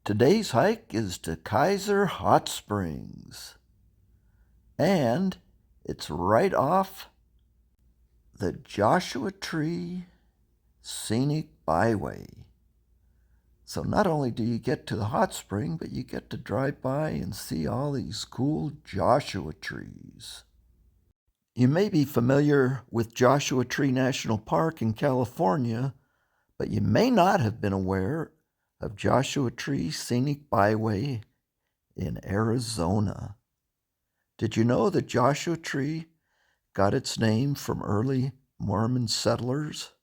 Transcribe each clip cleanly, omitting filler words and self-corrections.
Today's hike is to Kaiser Hot Springs, and it's right off the Joshua Tree Scenic Byway. So not only do you get to the hot spring, but you get to drive by and see all these cool Joshua trees. You may be familiar with Joshua Tree National Park in California, but you may not have been aware of Joshua Tree Scenic Byway in Arizona. Did you know that Joshua Tree got its name from early Mormon settlers?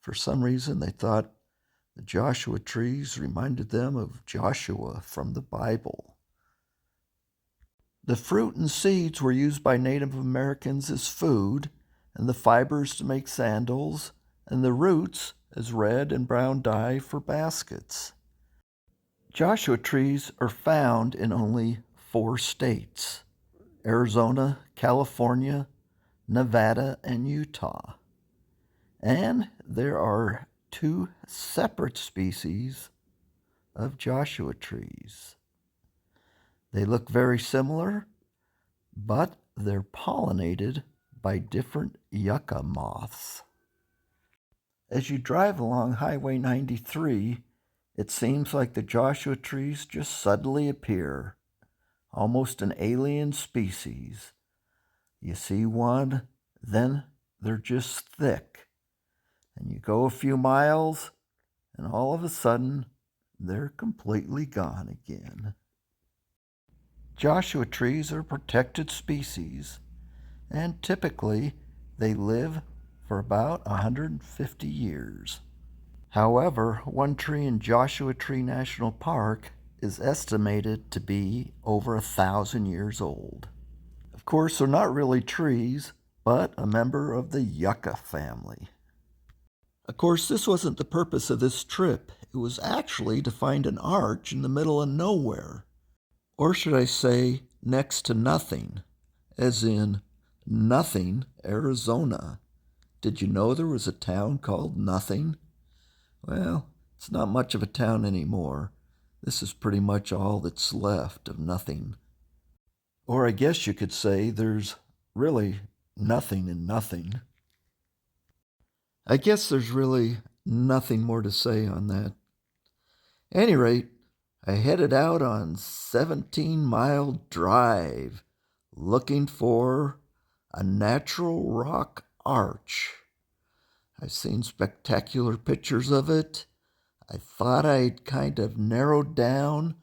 For some reason, they thought the Joshua trees reminded them of Joshua from the Bible. The fruit and seeds were used by Native Americans as food, and the fibers to make sandals, and the roots as red and brown dye for baskets. Joshua trees are found in only 4 states: Arizona, California, Nevada, and Utah. And there are 2 separate species of Joshua trees. They look very similar, but they're pollinated by different yucca moths. As you drive along Highway 93, it seems like the Joshua trees just suddenly appear, almost an alien species. You see one, then they're just thick. And you go a few miles, and all of a sudden, they're completely gone again. Joshua trees are a protected species, and typically they live for about 150 years. However, one tree in Joshua Tree National Park is estimated to be over 1,000 years old. Of course, they're not really trees, but a member of the yucca family. Of course, this wasn't the purpose of this trip. It was actually to find an arch in the middle of nowhere. Or should I say, next to nothing, as in Nothing, Arizona. Did you know there was a town called Nothing? Well, it's not much of a town anymore. This is pretty much all that's left of Nothing. Or I guess you could say there's really nothing in nothing. I guess there's really nothing more to say on that. At any rate, I headed out on 17-mile drive looking for a natural rock arch. I've seen spectacular pictures of it. I thought I'd kind of narrowed down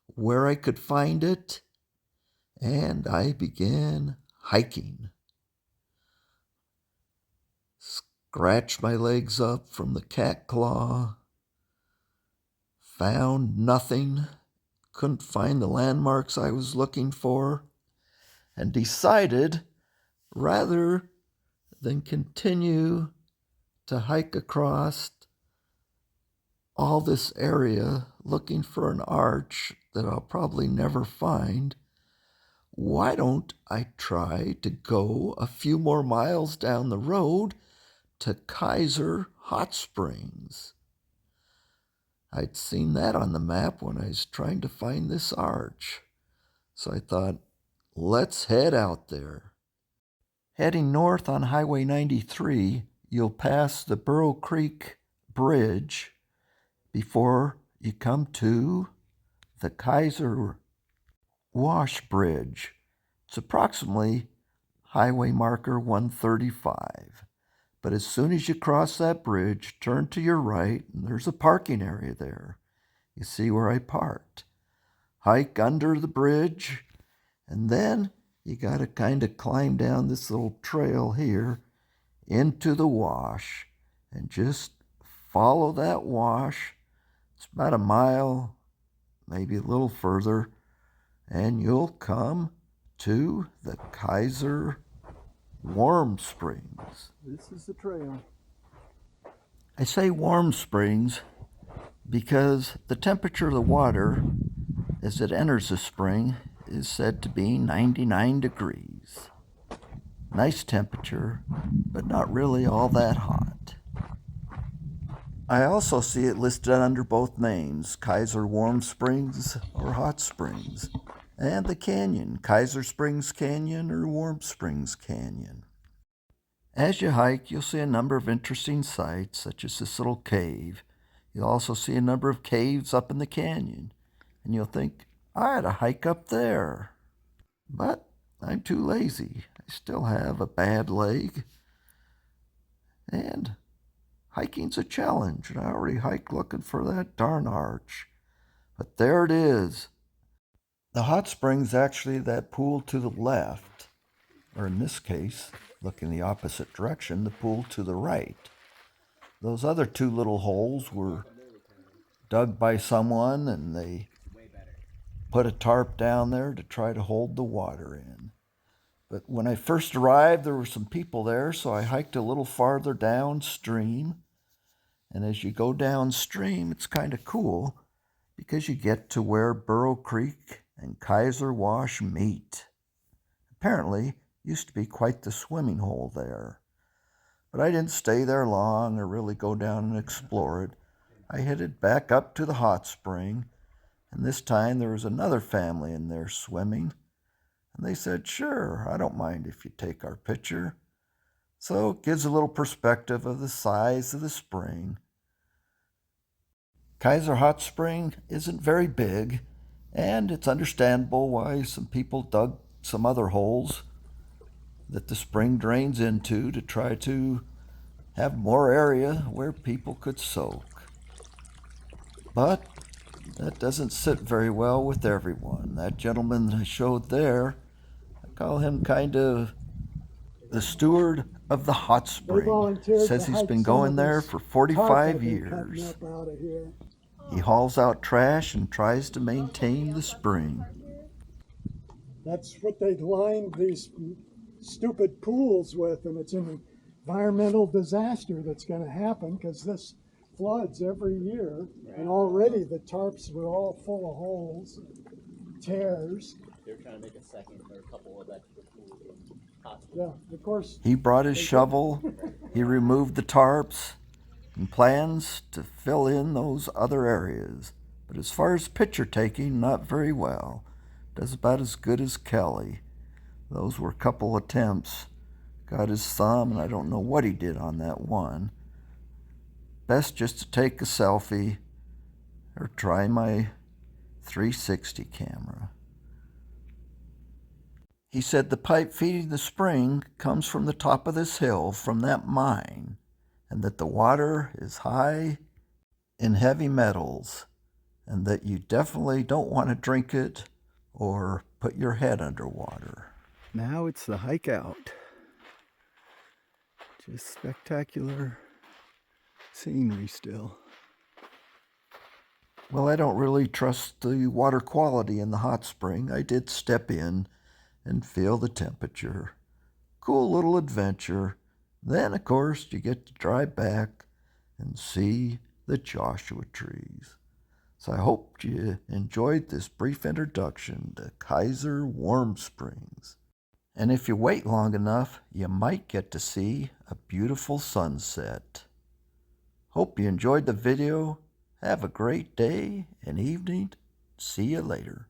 where I could find it, and I began hiking. Scratched my legs up from the cat claw, found nothing, couldn't find the landmarks I was looking for, and decided rather than continue to hike across all this area looking for an arch that I'll probably never find, why don't I try to go a few more miles down the road to Kaiser Hot Springs? I'd seen that on the map when I was trying to find this arch. So I thought, let's head out there. Heading north on Highway 93, you'll pass the Burrow Creek Bridge before you come to the Kaiser Wash Bridge. It's approximately highway marker 135. But as soon as you cross that bridge, turn to your right, and there's a parking area there. You see where I parked. Hike under the bridge, and then you got to kind of climb down this little trail here into the wash, and just follow that wash. It's about a mile, maybe a little further, and you'll come to the Kaiser Warm Springs. This is the trail. I say warm springs because the temperature of the water as it enters the spring is said to be 99 degrees. Nice temperature, but not really all that hot. I also see it listed under both names, Kaiser Warm Springs or Hot Springs, and the canyon, Kaiser Springs Canyon or Warm Springs Canyon. As you hike, you'll see a number of interesting sights, such as this little cave. You'll also see a number of caves up in the canyon, and you'll think, I ought to hike up there. But I'm too lazy. I still have a bad leg, and hiking's a challenge, and I already hiked looking for that darn arch. But there it is. The hot spring's actually that pool to the left, or in this case, look in the opposite direction, the pool to the right. Those other two little holes were dug by someone, and they put a tarp down there to try to hold the water in. But when I first arrived, there were some people there, so I hiked a little farther downstream. And as you go downstream, it's kind of cool because you get to where Burrow Creek and Kaiser Wash meet. Apparently, used to be quite the swimming hole there. But I didn't stay there long or really go down and explore it. I headed back up to the hot spring, and this time there was another family in there swimming. And they said, sure, I don't mind if you take our picture. So it gives a little perspective of the size of the spring. Kaiser Hot Spring isn't very big, and it's understandable why some people dug some other holes that the spring drains into to try to have more area where people could soak. But that doesn't sit very well with everyone. That gentleman I showed there, I call him kind of the steward of the hot spring. Says he's been going there for 45 years. He hauls out trash and tries to maintain the spring. That's what they lined these stupid pools with, and it's an environmental disaster that's going to happen because this floods every year, and already the tarps were all full of holes, tears. They're trying to make a second or a couple of extra pools. Yeah, of course. He brought his shovel, he removed the tarps, and plans to fill in those other areas. But as far as picture taking, not very well. Does about as good as Kelly. Those were a couple attempts. Got his thumb, and I don't know what he did on that one. Best just to take a selfie or try my 360 camera. He said the pipe feeding the spring comes from the top of this hill from that mine, and that the water is high in heavy metals, and that you definitely don't want to drink it or put your head underwater. Now it's the hike out. Just spectacular scenery still. Well, I don't really trust the water quality in the hot spring. I did step in and feel the temperature. Cool little adventure. Then, of course, you get to drive back and see the Joshua trees. So I hope you enjoyed this brief introduction to Kaiser Warm Springs. And if you wait long enough, you might get to see a beautiful sunset. Hope you enjoyed the video. Have a great day and evening. See you later.